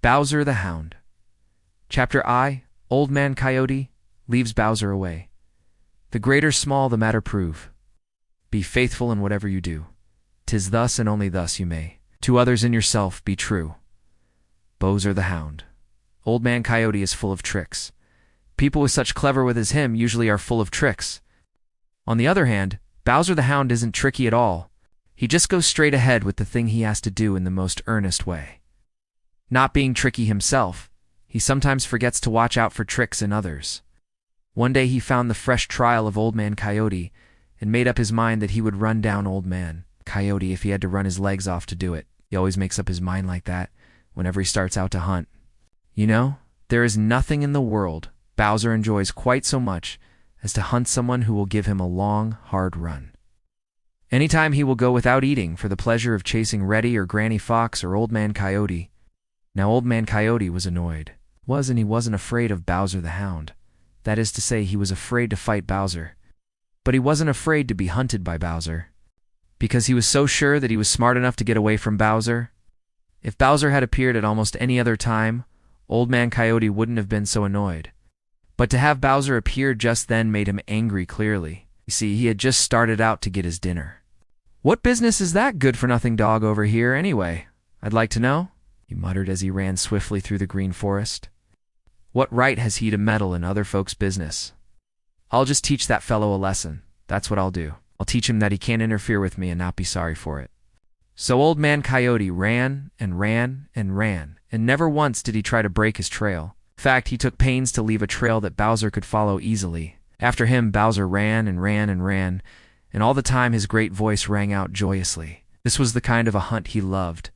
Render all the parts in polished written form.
Bowser the Hound. Chapter I, Old Man Coyote leaves Bowser away. The great or small the matter prove. Be faithful in whatever you do. 'Tis thus and only thus you may to others and yourself be true. Bowser the Hound. Old Man Coyote is full of tricks. People with such clever wit as him usually are full of tricks. On the other hand, Bowser the Hound isn't tricky at all. He just goes straight ahead with the thing he has to do in the most earnest way. Not being tricky himself, he sometimes forgets to watch out for tricks in others. One day he found the fresh trial of Old Man Coyote and made up his mind that he would run down Old Man Coyote if he had to run his legs off to do it. He always makes up his mind like that whenever he starts out to hunt. You know, there is nothing in the world Bowser enjoys quite so much as to hunt someone who will give him a long, hard run. Anytime he will go without eating for the pleasure of chasing Reddy or Granny Fox or Old Man Coyote. Now Old Man Coyote was annoyed. He wasn't afraid of Bowser the Hound. That is to say, he was afraid to fight Bowser. But he wasn't afraid to be hunted by Bowser, because he was so sure that he was smart enough to get away from Bowser. If Bowser had appeared at almost any other time, Old Man Coyote wouldn't have been so annoyed. But to have Bowser appear just then made him angry clearly. You see, he had just started out to get his dinner. "What business is that good-for-nothing dog over here, anyway? I'd like to know," he muttered as he ran swiftly through the green forest. "What right has he to meddle in other folks' business? I'll just teach that fellow a lesson. That's what I'll do. I'll teach him that he can't interfere with me and not be sorry for it." So Old Man Coyote ran and ran and ran, and never once did he try to break his trail. In fact, he took pains to leave a trail that Bowser could follow easily. After him, Bowser ran and ran and ran, and all the time his great voice rang out joyously. This was the kind of a hunt he loved.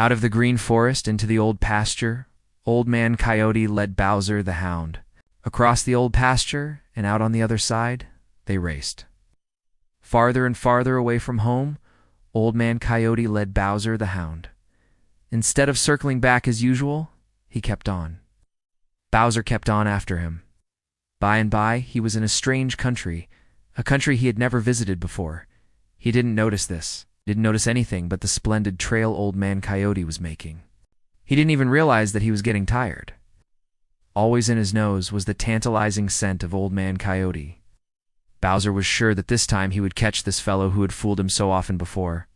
Out of the green forest into the old pasture, Old Man Coyote led Bowser the Hound. Across the old pasture and out on the other side, they raced. Farther and farther away from home, Old Man Coyote led Bowser the Hound. Instead of circling back as usual, he kept on. Bowser kept on after him. By and by, he was in a strange country, a country he had never visited before. He didn't notice this, didn't notice anything but the splendid trail Old Man Coyote was making. He didn't even realize that he was getting tired. Always in his nose was the tantalizing scent of Old Man Coyote. Bowser was sure that this time he would catch this fellow who had fooled him so often before.